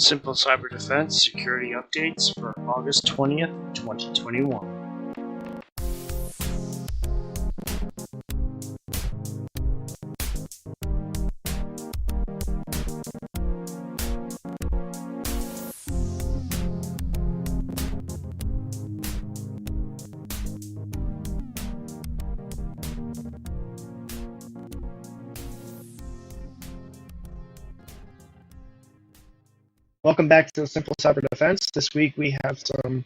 Simple Cyber Defense security updates for August 20th, 2021. Welcome back to Simple Cyber Defense. This week we have some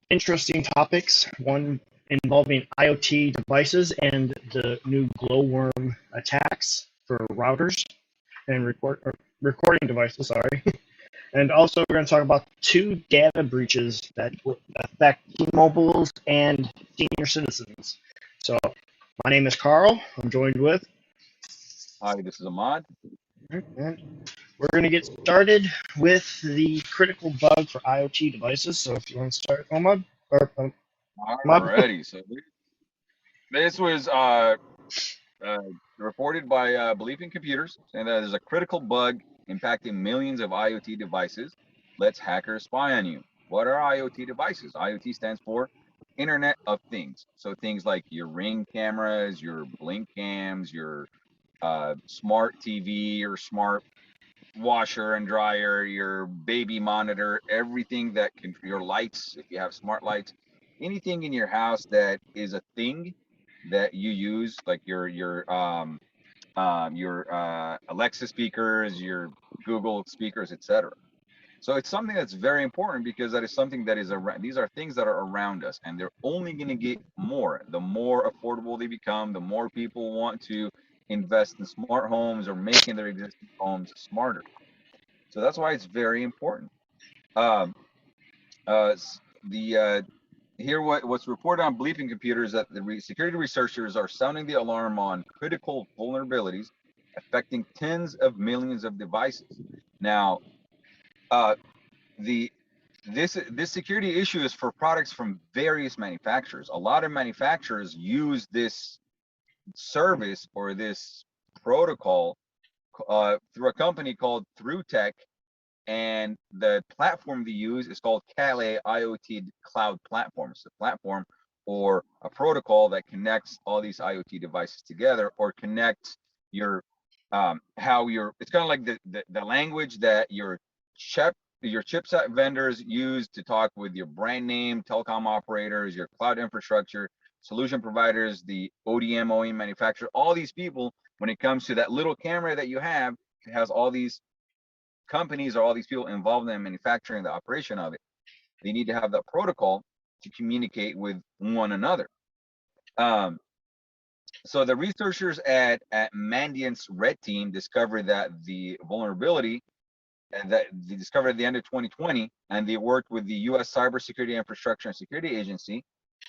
interesting topics, one involving IoT devices and the new Glowworm attacks for routers and recording devices, sorry. And also we're going to talk about two data breaches that affect T-Mobiles and senior citizens. So my name is Carl. I'm joined with... Hi, this is Ahmad. And we're going to get started with the critical bug for IoT devices. So if you want to start, Ahmad. Alrighty, so this was reported by Belief in Computers, and that there's a critical bug impacting millions of IoT devices. Let's hackers spy on you. What are IoT devices? IoT stands for Internet of Things. So things like your Ring cameras, your Blink cams, your smart TV, your smart washer and dryer, your baby monitor, everything that can, your lights, if you have smart lights, anything in your house that is a thing that you use, like your Alexa speakers, your Google speakers, etc. So it's something that's very important because that is something that is around. These are things that are around us, and they're only going to get more. The more affordable they become, the more people want to invest in smart homes or making their existing homes smarter. So that's why it's very important. Here what's reported on Belief in Computers that the security researchers are sounding the alarm on critical vulnerabilities affecting tens of millions of devices. Now, this security issue is for products from various manufacturers. A lot of manufacturers use this service or this protocol through a company called ThruTech, and the platform they use is called Calais IoT Cloud Platform. It's a platform or a protocol that connects all these IoT devices together, or connects your it's kind of like the language that your chipset vendors use to talk with your brand name telecom operators, your cloud infrastructure solution providers, the ODM OEM manufacturer, all these people. When it comes to that little camera that you have, it has all these companies or all these people involved in manufacturing, the operation of it. They need to have that protocol to communicate with one another. So the researchers at Mandiant's Red Team discovered that the vulnerability, and that they discovered at the end of 2020, and they worked with the U.S. Cybersecurity Infrastructure and Security Agency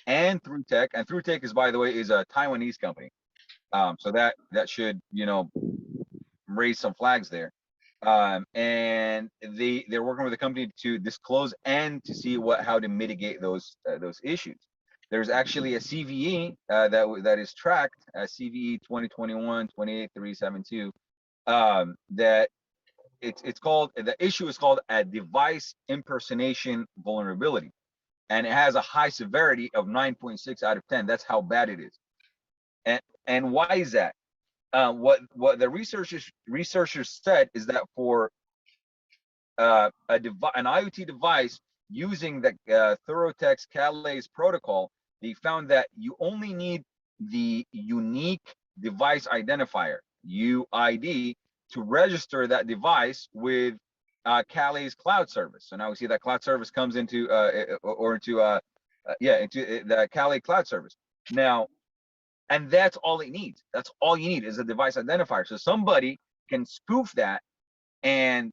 and ThruTech. And ThruTech is, by the way, is a Taiwanese company. So that should, raise some flags there. And they're working with the company to disclose and to see how to mitigate those issues. There's actually a CVE that is tracked as CVE 2021-28372 that it's called, the issue is called a device impersonation vulnerability, and it has a high severity of 9.6 out of 10. That's how bad it is. And why is that? What the researchers said is that for an IoT device using the ThruTech's Calais protocol, they found that you only need the unique device identifier, UID, to register that device with Calais cloud service. So now we see that cloud service comes into into the Calais cloud service. Now, and that's all it needs. That's all you need is a device identifier. So somebody can spoof that and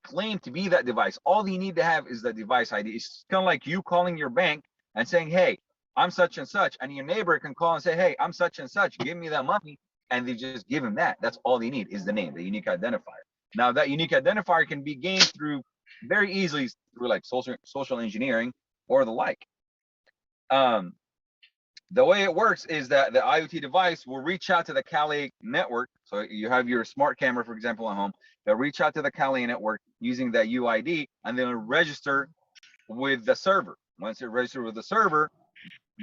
claim to be that device. All you need to have is the device ID. It's kind of like you calling your bank and saying, hey, I'm such and such, and your neighbor can call and say, hey, I'm such and such, give me that money, and they just give him that. That's all they need is the name, the unique identifier. Now that unique identifier can be gained through very easily through like social engineering or the like. The way it works is that the IoT device will reach out to the Kali network. So you have your smart camera, for example, at home. They'll reach out to the Kali network using that UID, and then register with the server. Once it registers with the server,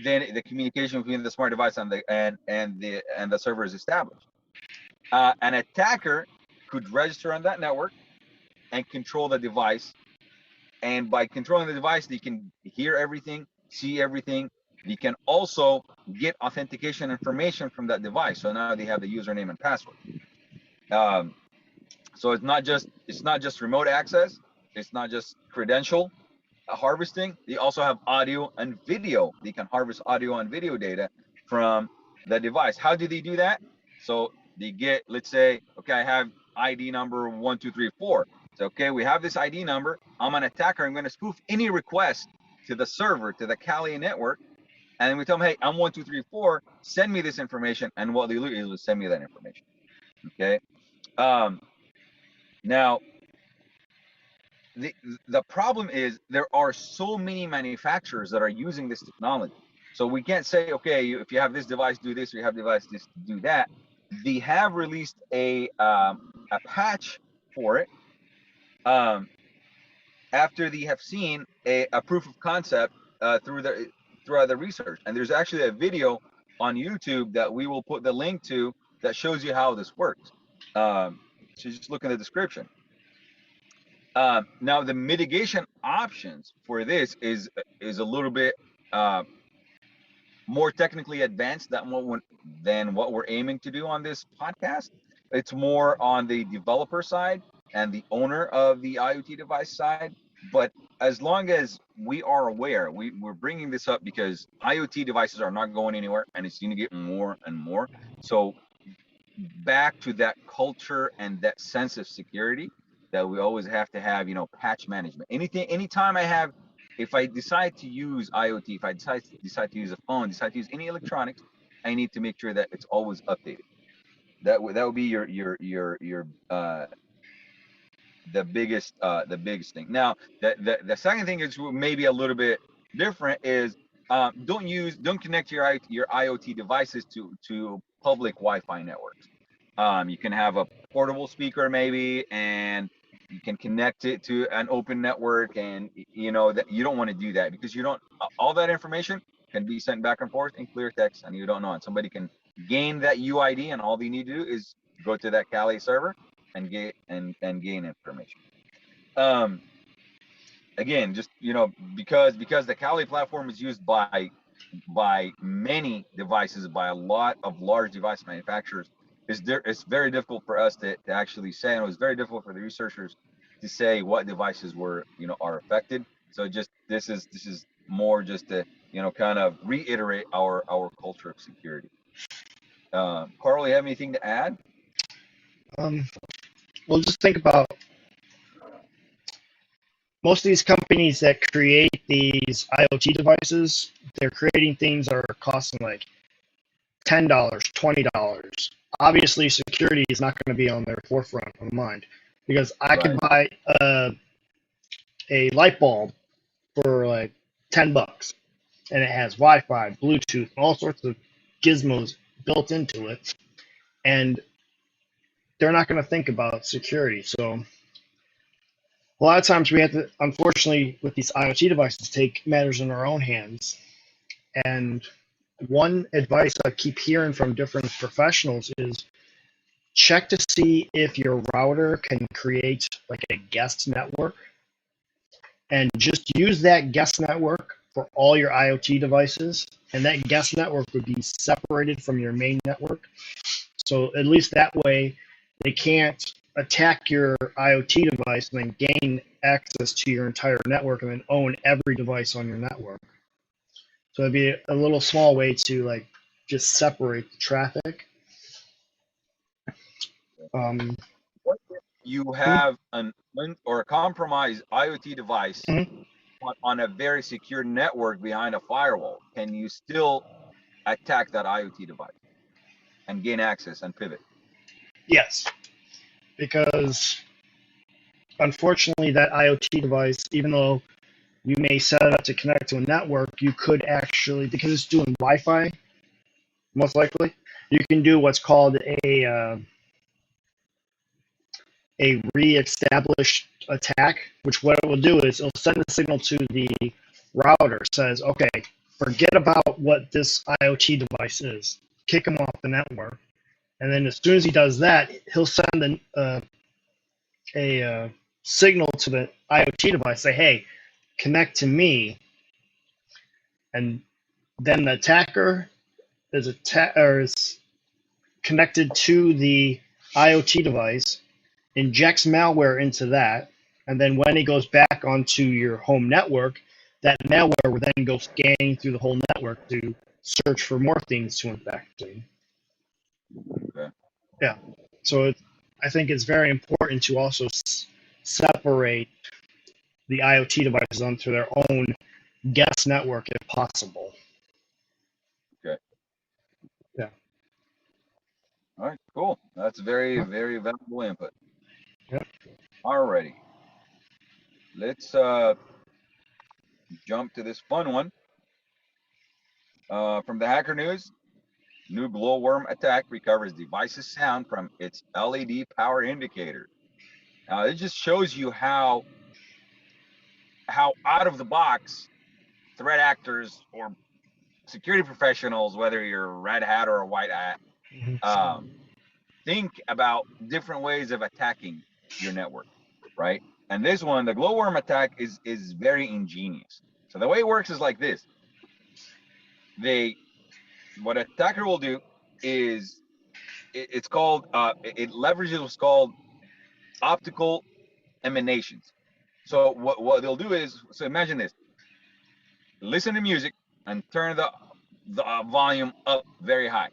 then the communication between the smart device and the server is established. An attacker could register on that network and control the device. And by controlling the device, they can hear everything, see everything. They can also get authentication information from that device. So now they have the username and password. So it's not just remote access. It's not just credential harvesting. They also have audio and video. They can harvest audio and video data from the device. How do they do that? So they get, let's say, okay, I have ID number 1234. So okay, we have this ID number. I'm an attacker. I'm going to spoof any request to the server, to the Kali network, and we tell them, hey, I'm 1234. Send me this information, and what they do is send me that information. Okay. Now the problem is there are so many manufacturers that are using this technology. So we can't say, okay, if you have this device, do this, or you have device, this, do that. They have released a patch for it after they have seen a proof of concept throughout the research. And there's actually a video on YouTube that we will put the link to that shows you how this works. So just look in the description. Now the mitigation options for this is a little bit more technically advanced than what we're aiming to do on this podcast. It's more on the developer side and the owner of the IoT device side. But as long as we are aware, we're bringing this up because IoT devices are not going anywhere, and it's going to get more and more. So back to that culture and that sense of security that we always have to have, patch management. Anytime if I decide to use IoT, if I decide to use a phone, decide to use any electronics, I need to make sure that it's always updated. That would be the biggest thing. Now, the second thing is maybe a little bit different is don't connect your IoT devices to public Wi-Fi networks. You can have a portable speaker maybe, and you can connect it to an open network, and that you don't want to do that because all that information can be sent back and forth in clear text, and you don't know, and somebody can gain that UID, and all they need to do is go to that Kali server and gain information. Again, just because the Kali platform is used by many devices, by a lot of large device manufacturers, it's very difficult for us to actually say, and it was very difficult for the researchers to say what devices are affected. So this is more just to kind of reiterate our culture of security. Carl, you have anything to add? Well, just think about most of these companies that create these IoT devices. They're creating things that are costing like $10, $20. Obviously, security is not going to be on their forefront of mind because I could buy a light bulb for like $10, and it has Wi-Fi, Bluetooth, all sorts of gizmos built into it, and they're not going to think about security. So a lot of times we have to, unfortunately, with these IoT devices, take matters in our own hands. And one advice I keep hearing from different professionals is check to see if your router can create like a guest network, and just use that guest network for all your IoT devices. And that guest network would be separated from your main network. So at least that way they can't attack your IoT device and then gain access to your entire network and then own every device on your network. So it'd be a little small way to like just separate the traffic. What if you have a compromised IoT device on a very secure network behind a firewall? Can you still attack that IoT device and gain access and pivot? Yes, because unfortunately that IoT device, even though you may set it up to connect to a network. You could actually, because it's doing Wi-Fi, most likely, you can do what's called a re-established attack, which what it will do is it'll send a signal to the router, says, okay, forget about what this IoT device is, kick him off the network, and then as soon as he does that, he'll send a signal to the IoT device, say, hey, connect to me, and then the attacker is connected to the IoT device, injects malware into that, and then when it goes back onto your home network, that malware will then go scanning through the whole network to search for more things to infect. Okay. Yeah. So I think it's very important to also separate the IoT devices onto their own guest network if possible. Okay. Yeah. All right. Cool. That's very, Huh? very valuable input. Yeah. Alrighty. Let's jump to this fun one. From the Hacker News, new glowworm attack recovers device's sound from its LED power indicator. Now, it just shows you how out of the box threat actors or security professionals, whether you're a red hat or a white hat, um, think about different ways of attacking your network, right? And this one, the glowworm attack, is very ingenious. So the way it works is like this: what an attacker will do is it's called it leverages what's called optical emanations. So what they'll do is, so imagine this: listen to music and turn the volume up very high.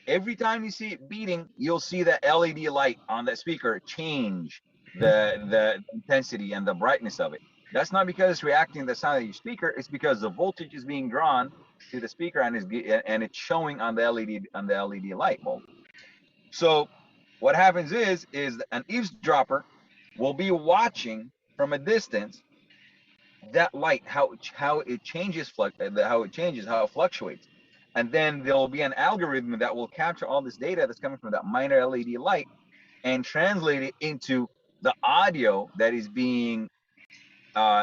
Every time you see it beating, you'll see the LED light on that speaker change the intensity and the brightness of it. That's not because it's reacting to the sound of your speaker. It's because the voltage is being drawn to the speaker and it's showing on the LED light bulb. So what happens is an eavesdropper will be watching from a distance that light, how it changes, how it fluctuates, and then there will be an algorithm that will capture all this data that's coming from that minor LED light and translate it into the audio that is being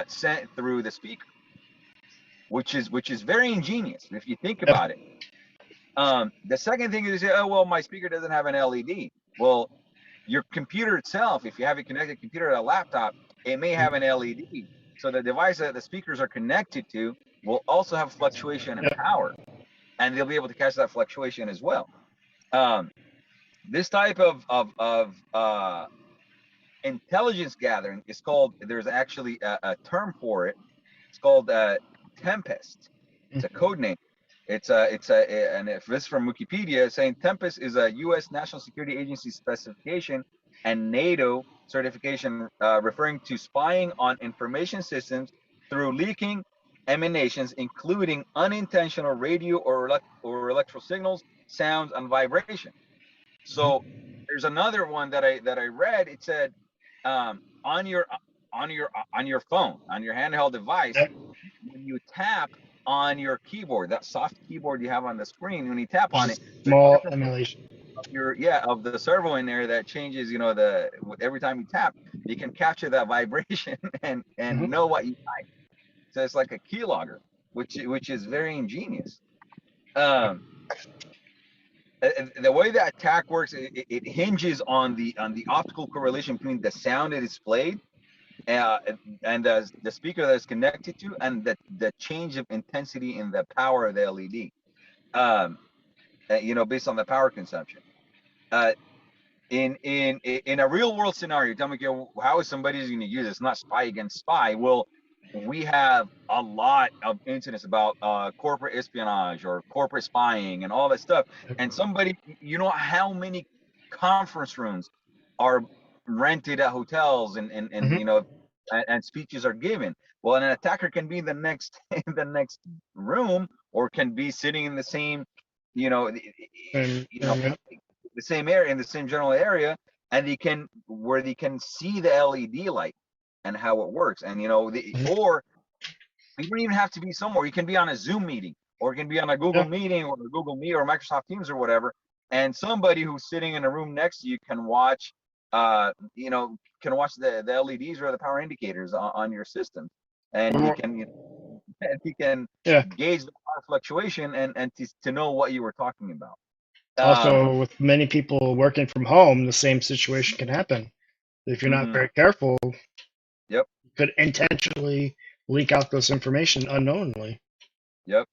sent through the speaker, which is very ingenious if you think Yeah. about it. The second thing is, oh well, my speaker doesn't have an LED. Well, your computer itself, if you have a connected computer or a laptop, it may have an LED. So the device that the speakers are connected to will also have fluctuation in Yeah. power, and they'll be able to catch that fluctuation as well. This type of intelligence gathering is called. There's actually a term for it. It's called Tempest. It's a code name. And if this is from Wikipedia, saying Tempest is a U.S. National Security Agency specification and NATO certification, referring to spying on information systems through leaking emanations, including unintentional radio or electrical signals, sounds, and vibration. So there's another one that I read. It said on your phone, on your handheld device, Yeah. when you tap on your keyboard, that soft keyboard you have on the screen, when you tap on Just it, there's small different emulation. of of the servo in there that changes, the every time you tap, you can capture that vibration and Mm-hmm. know what you type. So it's like a keylogger, which is very ingenious. Um, the way that attack works, it hinges on the optical correlation between the sound that is played uh, and the speaker that is connected to, and the change of intensity in the power of the LED. Um, based on the power consumption. Uh, in a real world scenario, tell me, okay, how is somebody going to use this? Not spy against spy. Well, we have a lot of incidents about corporate espionage or corporate spying and all that stuff. And somebody, how many conference rooms are rented at hotels and Mm-hmm. and speeches are given. Well, an attacker can be in the next in the next room, or can be sitting in the same, you know, And, you know, and the same area, in the same general area, and they can see the LED light and how it works, and mm-hmm. or You don't even have to be somewhere. You can be on a Zoom meeting, or it can be on a Google Yeah. meeting, or a Google Meet, or Microsoft Teams, or whatever. And somebody who's sitting in a room next to you can watch, can watch the LEDs or the power indicators on your system, and he Or- can and he can yeah. gauge the power fluctuation and to know what you were talking about. Um, Also, with many people working from home, the same situation can happen. If you're not mhm, very careful, yep, you could intentionally leak out this information unknowingly. yep.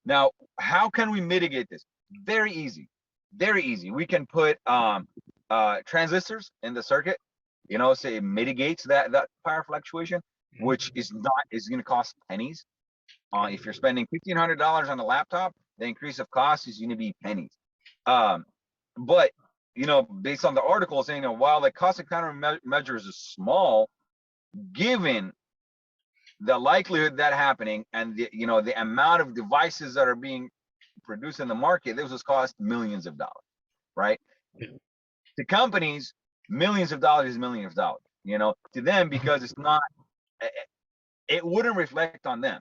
Now, how can we mitigate this? Very easy, very easy. We can put transistors in the circuit. So it mitigates that power fluctuation, which is going to cost pennies. If you're spending $1,500 on a laptop, the increase of cost is going to be pennies. But based on the article saying that while the cost of countermeasures is small, given the likelihood that happening and the amount of devices that are being produced in the market, this was cost millions of dollars, right? To companies, millions of dollars is millions of dollars. To them, because it's not, it wouldn't reflect on them.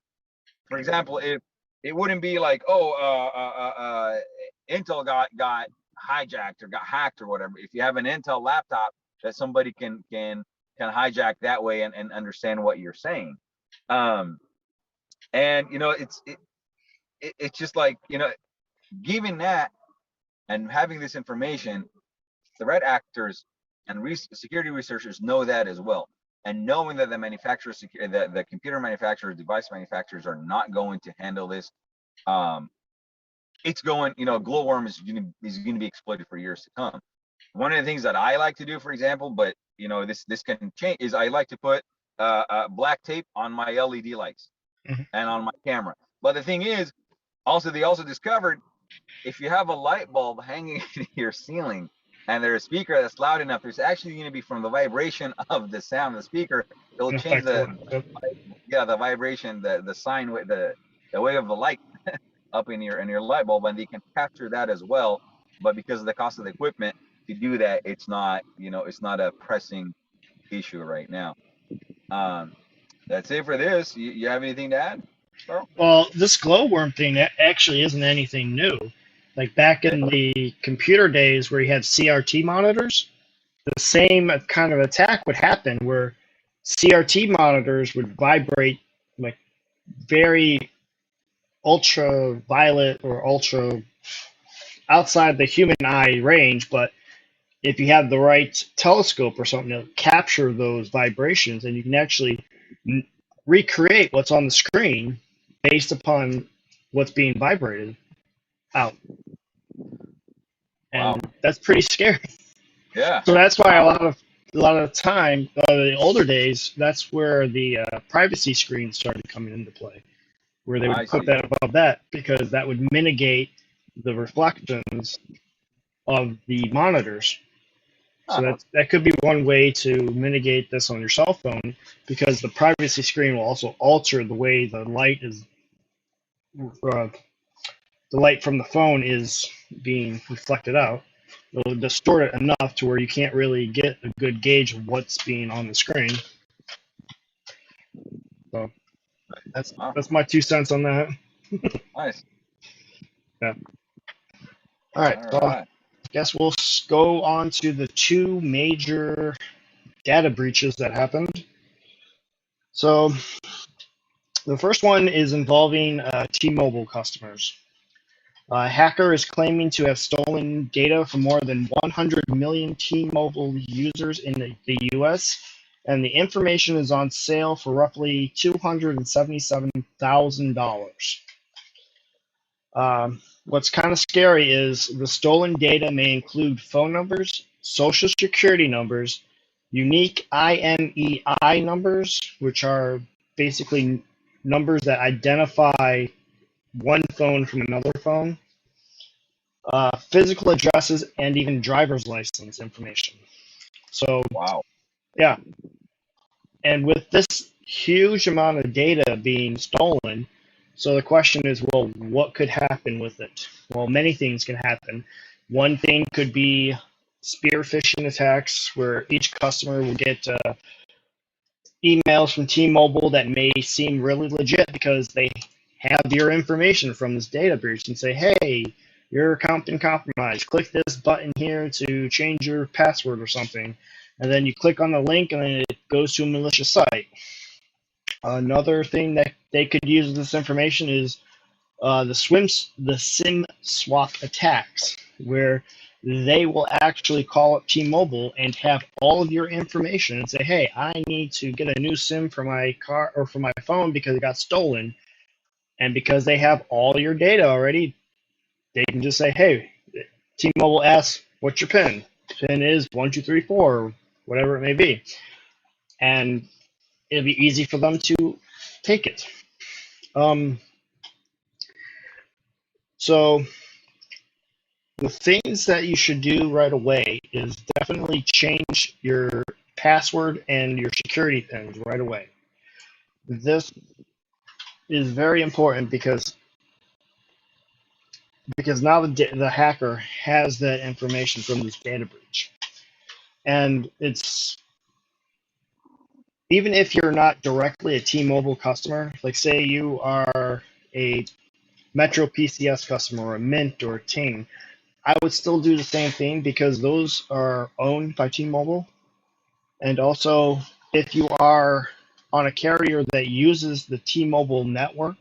For example, if it wouldn't be like, oh, Intel got hijacked or got hacked or whatever. If you have an Intel laptop that somebody can hijack that way and understand what you're saying, and it's just like given that and having this information, threat actors and security researchers know that as well. And knowing that the manufacturers, the computer manufacturers, device manufacturers are not going to handle this, it's going, Glowworm is going to be exploited for years to come. One of the things that I like to do, for example, but this can change, is I like to put black tape on my LED lights Mhm. and on my camera. But the thing is, they also discovered if you have a light bulb hanging in your ceiling and there's a speaker that's loud enough, there's actually going to be from the vibration of the sound of the speaker, it'll In change effect, the vibration, the sine, the way of the light up in your light bulb, and they can capture that as well. But because of the cost of the equipment to do that, it's not a pressing issue right now. Um, that's it for this. You have anything to add, Carl? well, this glowworm thing actually isn't anything new. Like back Okay. in the computer days where you had CRT monitors, the same kind of attack would happen where CRT monitors would vibrate like very ultraviolet or ultra outside the human eye range, but if you have the right telescope or something to capture those vibrations, and you can actually recreate what's on the screen based upon what's being vibrated out, and Wow. that's pretty scary. Yeah. So that's why How? a lot of the time, the older days, that's where the privacy screens started coming into play, where they I would put see. that above that because that would mitigate the reflections of the monitors. So Huh. that could be one way to mitigate this on your cell phone because the privacy screen will also alter the way uh, the light from the phone is being reflected out. It'll distort it enough to where you can't really get a good gauge of what's being on the screen. So Huh. that's my 2 cents on that. Nice. Yeah. All right. All So I right. guess we'll go on to the two major data breaches that happened. So the first one is involving T-Mobile customers. A hacker is claiming to have stolen data from more than 100 million T-Mobile users in the U.S., and the information is on sale for roughly $277,000. What's kind of scary is the stolen data may include phone numbers, social security numbers, unique IMEI numbers, which are basically numbers that identify one phone from another phone, physical addresses, and even driver's license information. So, Wow. yeah. And with this huge amount of data being stolen, so the question is, well, what could happen with it? Well, many things can happen. One thing could be spear phishing attacks, where each customer will get emails from T-Mobile that may seem really legit because they have your information from this data breach and say, hey, your account been compromised. Click this button here to change your password or something. And then you click on the link and then it goes to a malicious site. Another thing that they could use this information is the SIM swap attacks, where they will actually call up T-Mobile and have all of your information and say, "Hey, I need to get a new SIM for my car or for my phone because it got stolen." And because they have all your data already, they can just say, "Hey, T-Mobile asks, what's your PIN? PIN is 1234, or whatever it may be," and it'll be easy for them to take it. So the things that you should do right away is definitely change your password and your security pins right away. This is very important because now the hacker has that information from this data breach. And it's even if you're not directly a T-Mobile customer, like say you are a Metro PCS customer or a Mint or a Ting, I would still do the same thing because those are owned by T-Mobile. And also, if you are on a carrier that uses the T-Mobile network,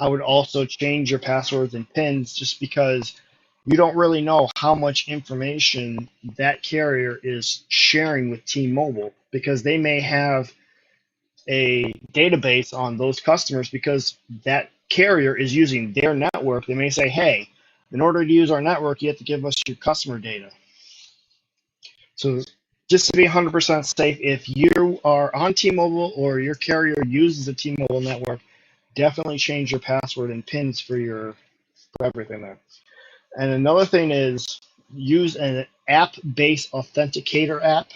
I would also change your passwords and PINs just because you don't really know how much information that carrier is sharing with T-Mobile because they may have a database on those customers because that carrier is using their network. They may say, hey, in order to use our network, you have to give us your customer data. So just to be 100% safe, if you are on T-Mobile or your carrier uses the T-Mobile network, definitely change your password and PINs for everything there. And another thing is use an app-based authenticator app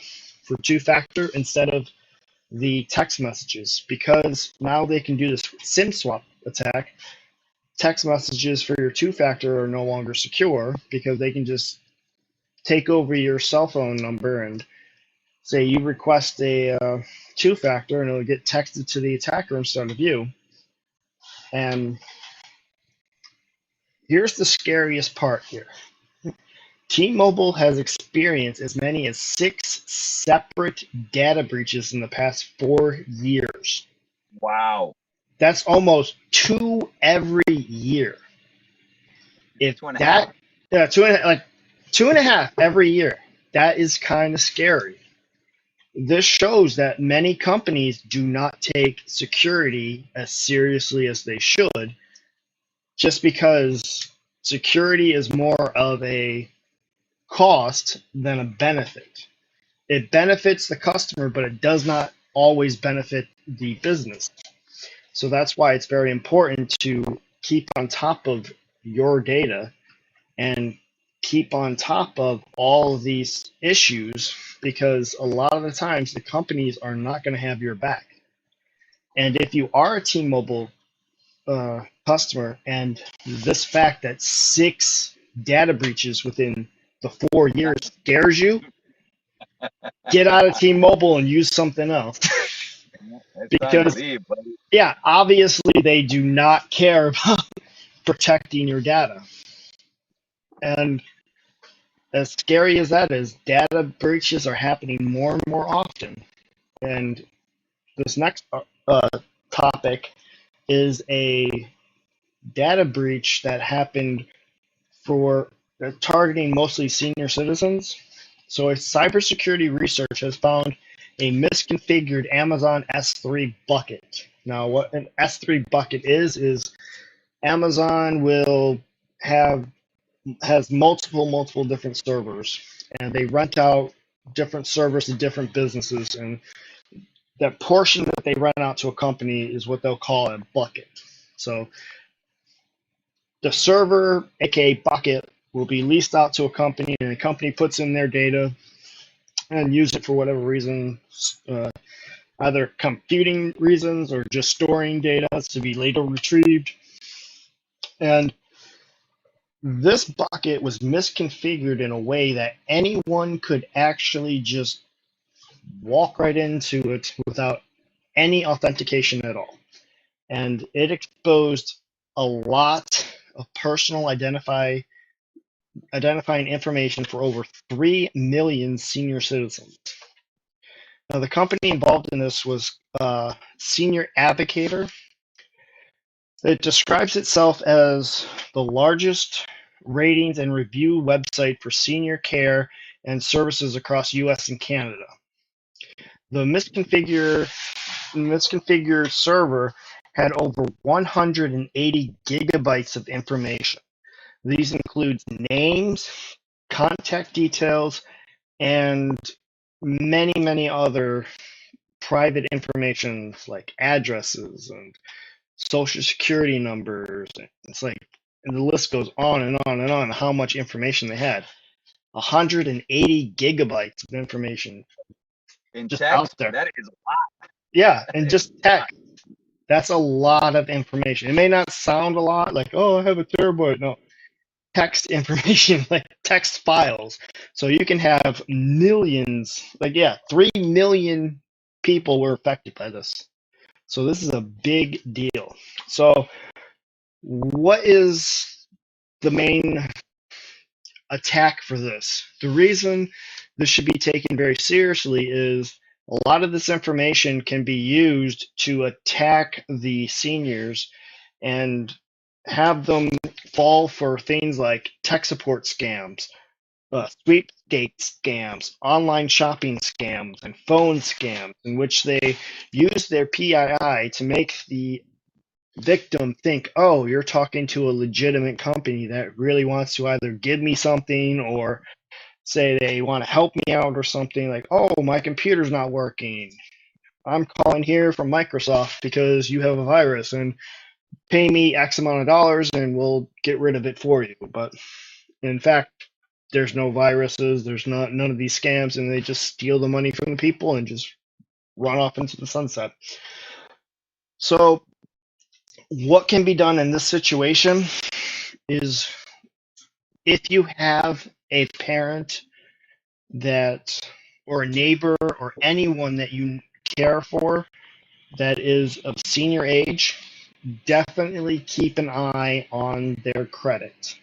for two-factor instead of the text messages because now they can do this SIM swap attack. Text messages for your two-factor are no longer secure because they can just take over your cell phone number and say you request a two-factor and it'll get texted to the attacker instead of you. And here's the scariest part here. T-Mobile has experienced as many as 6 separate data breaches in the past 4 years. Wow. That's almost 2 every year. If 2.5. that, yeah, 2.5 every year. That is kind of scary. This shows that many companies do not take security as seriously as they should, just because security is more of a cost than a benefit. It benefits the customer, but it does not always benefit the business. So that's why it's very important to keep on top of your data and keep on top of all of these issues because a lot of the times the companies are not going to have your back. And if you are a T-Mobile customer and this fact that 6 data breaches within the 4 years scares you, get out of T-Mobile and use something else. Because, yeah, obviously they do not care about protecting your data. And as scary as that is, data breaches are happening more and more often. And this next topic is a data breach that happened for targeting mostly senior citizens. So a cybersecurity research has found a misconfigured Amazon S3 bucket. Now, what an S3 bucket is Amazon will has multiple different servers, and they rent out different servers to different businesses, and that portion that they rent out to a company is what they'll call a bucket. So the server, aka bucket, will be leased out to a company, and the company puts in their data and use it for whatever reason, either computing reasons or just storing data to be later retrieved. And this bucket was misconfigured in a way that anyone could actually just walk right into it without any authentication at all. And it exposed a lot of personal identifying information for over 3 million senior citizens. Now, the company involved in this was Senior Advocator. It describes itself as the largest ratings and review website for senior care and services across US and Canada. The misconfigured server had over 180 gigabytes of information. These include names, contact details, and many, many other private information like addresses and social security numbers. It's like, and the list goes on and on and on how much information they had. 180 gigabytes of information In just out text, there. that is a lot. Yeah, and just text. That's a lot of information. It may not sound a lot, like, oh, I have a terabyte. No, text information, like text files. So you can have millions, like, yeah, 3 million people were affected by this. So this is a big deal. So what is the main attack for this? The reason this should be taken very seriously is a lot of this information can be used to attack the seniors and have them fall for things like tech support scams, sweepstakes scams, online shopping scams, and phone scams, in which they use their PII to make the victim think, oh, you're talking to a legitimate company that really wants to either give me something or say they want to help me out or something, like, oh, my computer's not working. I'm calling here from Microsoft because you have a virus and pay me X amount of dollars and we'll get rid of it for you. But in fact, there's no viruses, there's none of these scams, and they just steal the money from the people and just run off into the sunset. So what can be done in this situation is, if you have a parent that, or a neighbor, or anyone that you care for that is of senior age, definitely keep an eye on their credit.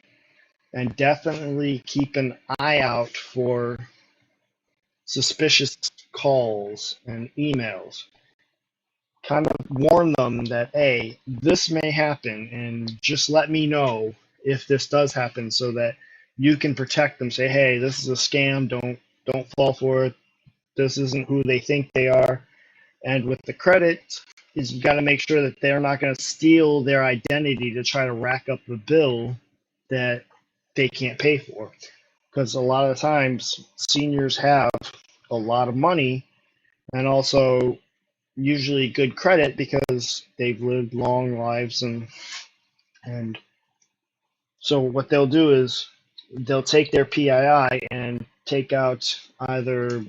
And definitely keep an eye out for suspicious calls and emails. Kind of warn them that, hey, this may happen, and just let me know if this does happen so that you can protect them. Say, hey, this is a scam. Don't fall for it. This isn't who they think they are. And with the credit, is you got to make sure that they're not going to steal their identity to try to rack up the bill that they can't pay for. Because a lot of times seniors have a lot of money and also usually good credit because they've lived long lives, and so what they'll do is they'll take their PII and take out either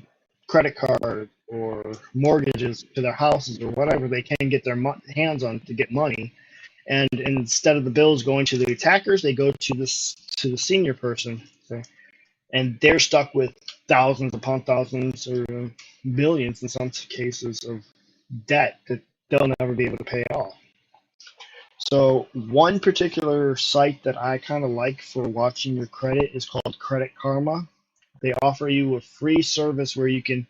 credit card or mortgages to their houses or whatever they can get their hands on to get money, and instead of the bills going to the attackers, they go to the senior person. So, and they're stuck with thousands upon thousands or millions in some cases of debt that they'll never be able to pay off. So one particular site that I kind of like for watching your credit is called Credit Karma. They offer you a free service where you can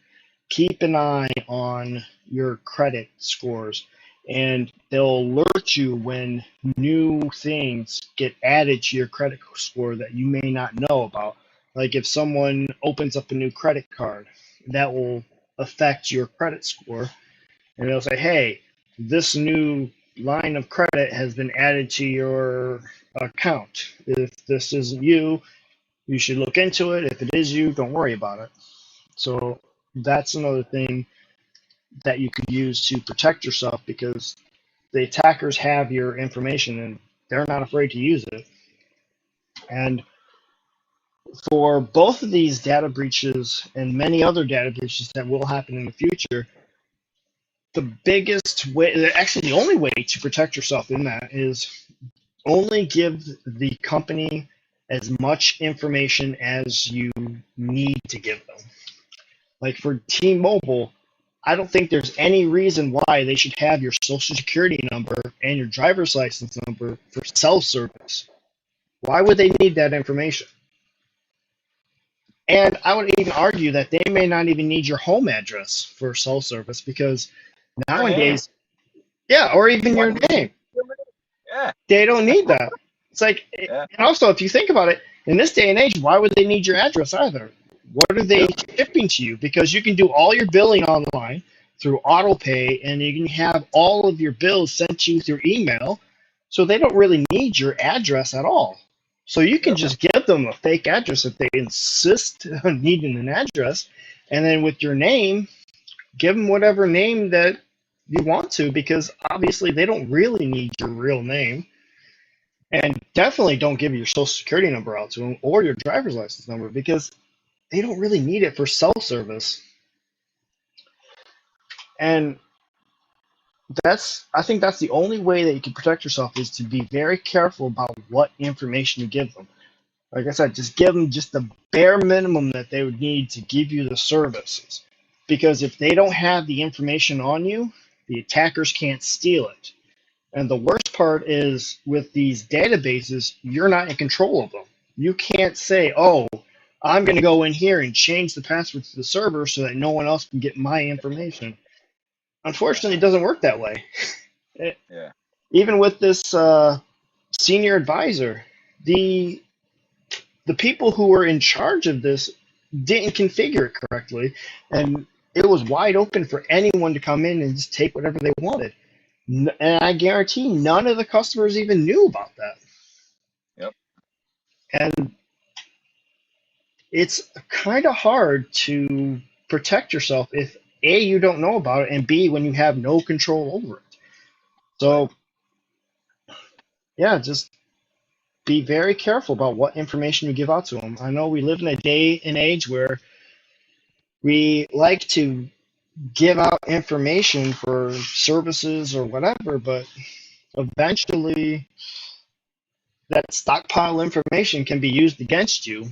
keep an eye on your credit scores, and they'll alert you when new things get added to your credit score that you may not know about. Like if someone opens up a new credit card, that will affect your credit score, and they'll say, hey, this new line of credit has been added to your account. If this isn't you, you should look into it. If it is you, don't worry about it. So that's another thing that you could use to protect yourself, because the attackers have your information and they're not afraid to use it. And for both of these data breaches and many other data breaches that will happen in the future, the biggest way, actually the only way to protect yourself in that, is only give the company as much information as you need to give them. Like for T-Mobile, I don't think there's any reason why they should have your social security number and your driver's license number for cell service. Why would they need that information? And I would even argue that they may not even need your home address for cell service because Your name. nowadays, yeah, or even Why your do they need name. Yeah, They don't need that. It's like, yeah, and also if you think about it, in this day and age, why would they need your address either? What are they yep, shipping to you? Because you can do all your billing online through auto pay, and you can have all of your bills sent to you through email. So they don't really need your address at all. So you can yep, just give them a fake address if they insist on needing an address, and then with your name, give them whatever name that you want to, because obviously they don't really need your real name. And definitely don't give your social security number out to them or your driver's license number because they don't really need it for cell service. And I think that's the only way that you can protect yourself is to be very careful about what information you give them. Like I said, just give them just the bare minimum that they would need to give you the services. Because if they don't have the information on you, the attackers can't steal it. And the worst part is with these databases, you're not in control of them. You can't say, oh, I'm going to go in here and change the password to the server so that no one else can get my information. yeah, Unfortunately, it doesn't work that way. It, yeah, even with this senior advisor, the the people who were in charge of this didn't configure it correctly, and it was wide open for anyone to come in and just take whatever they wanted. And I guarantee none of the customers even knew about that. yep. And it's kind of hard to protect yourself if A, you don't know about it, and B, when you have no control over it. Right. So, yeah, just be very careful about what information you give out to them. I know we live in a day and age where we like to give out information for services or whatever, but eventually that stockpile information can be used against you.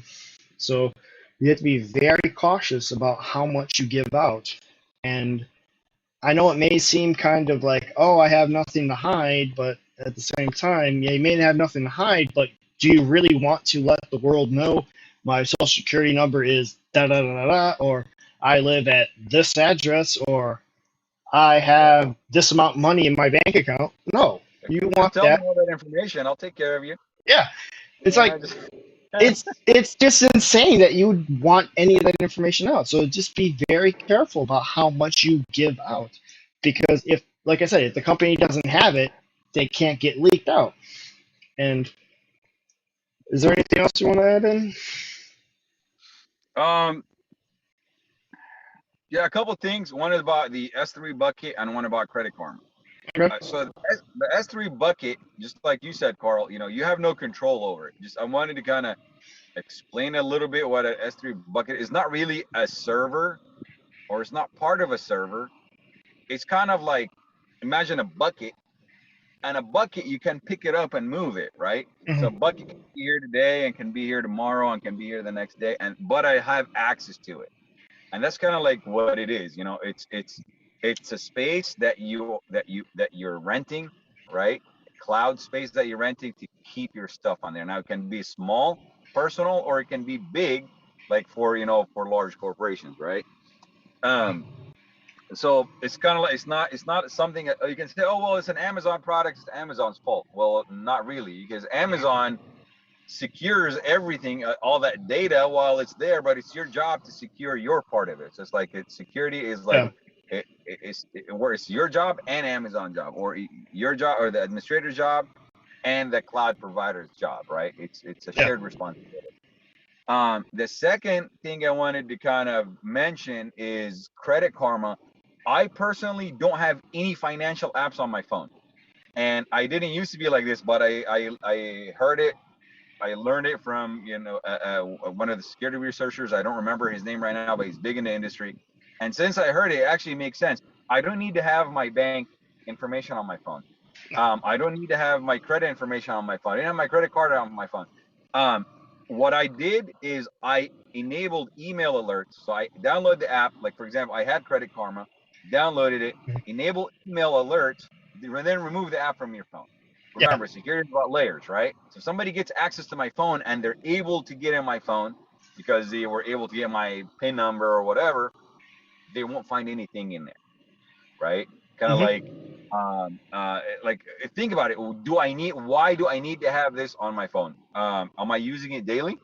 So you have to be very cautious about how much you give out. And I know it may seem kind of like, oh, I have nothing to hide, but at the same time, yeah, you may have nothing to hide, but do you really want to let the world know my social security number is da da da da da, or I live at this address, or I Yeah. have this amount of money in my bank account? No, If you you just want tell me that. all that information, I'll take care of you. Yeah, it's like Yeah, just it's just insane that you would want any of that information out. So just be very careful about how much you give out, because if, like I said, if the company doesn't have it, they can't get leaked out. And is there anything else you want to add in? um, yeah, a couple things. One is about the S3 bucket and one about Credit Karma. Okay. So the S3 bucket, just like you said, Carl, you have no control over it. Just I wanted to kind of explain a little bit what an S3 bucket is. Not really a server, or it's not part of a server. It's kind of like, imagine a bucket, and a bucket you can pick it up and move it, right? So a Hmm. bucket can be here today and can be here tomorrow and can be here the next day, but I have access to it. And that's kind of like what it is. It's a space that you're renting, right? Cloud space that you're renting to keep your stuff on there. Now it can be small, personal, or it can be big, like for large corporations, right? um so it's kind of like, it's not something that you can say, oh well, it's an Amazon product, it's Amazon's fault. Well, not really, because Amazon secures everything, all that data while it's there, but it's your job to secure your part of it. So it's like, security is like, Yeah. where it's your job and Amazon job, or your job, or the administrator's job and the cloud provider's job, right? It's a Yeah. shared responsibility. The second thing I wanted to kind of mention is Credit Karma. I personally don't have any financial apps on my phone, and I didn't used to be like this, but I heard it, I learned it from one of the security researchers. I don't remember his name right now, but he's big in the industry. And since I heard it, it actually makes sense. I don't need to have my bank information on my phone. I don't need to have my credit information on my phone. I didn't have my credit card on my phone. Um, what I did is I enabled email alerts. So I download the app. Like, for example, I had Credit Karma. downloaded it, Mhm. enable email alerts, then remove the app from your phone. Yeah. Remember, security is about layers, right? So if somebody gets access to my phone and they're able to get in my phone because they were able to get my PIN number or whatever, they won't find anything in there, right? Kind of Hmm. like think about it. Why do I need to have this on my phone? Am I using it daily?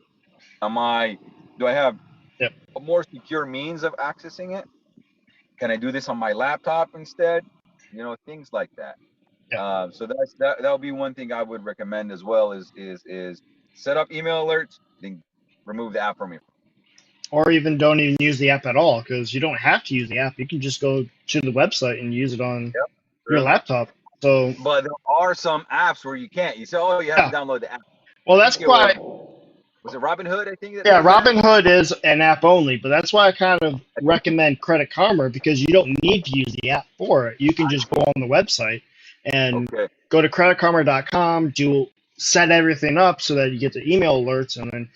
Do I have Yep. a more secure means of accessing it? Can I do this on my laptop instead? Things like that. Yeah. So that'll be one thing I would recommend as well is set up email alerts, then remove the app from your Or even don't even use the app at all, because you don't have to use the app. You can just go to the website and use it on phone. Yep, your true. laptop. So But there are some apps where you can't. You say, oh, you have to yeah. download the app. Well, I that's think it why. was it Robinhood, I think that Yeah, does that. Robinhood is an app only, but that's why I kind of recommend Credit Karma, because you don't need to use the app for it. You can just go on the website and Okay. go to creditkarma.com, set everything up so that you get the email alerts, and then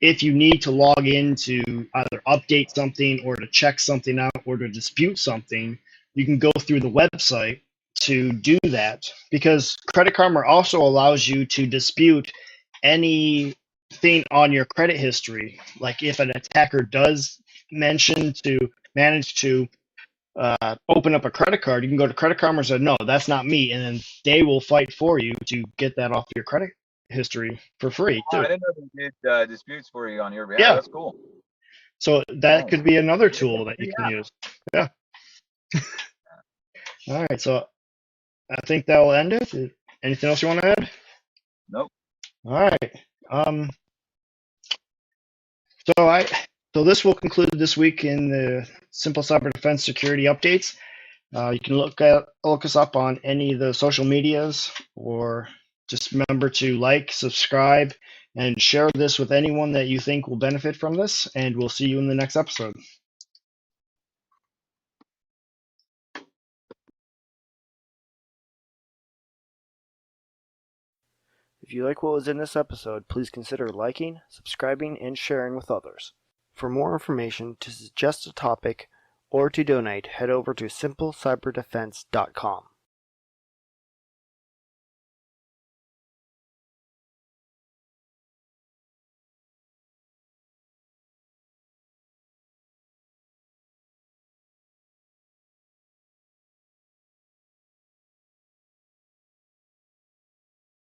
if you need to log in to either update something or to check something out or to dispute something, you can go through the website to do that, because Credit Karma also allows you to dispute any thing on your credit history. Like if an attacker does manage to open up a credit card, you can go to Credit Karma and say, no, that's not me. And then they will fight for you to get that off your credit history for free, Oh, I too. didn't know they did disputes for you on your behalf. Yeah. That's cool. So that Nice. could be another And it's a tool that you free can app. use. Yeah. All right. So I think that will end it. Anything else you want to add? Nope. All right. Um, so I so this will conclude this week in the Simple Cyber Defense Security Updates. You can look us up on any of the social medias, or just remember to like, subscribe, and share this with anyone that you think will benefit from this. And we'll see you in the next episode. If you like what was in this episode, please consider liking, subscribing, and sharing with others. For more information, to suggest a topic, or to donate, head over to simplecyberdefense.com.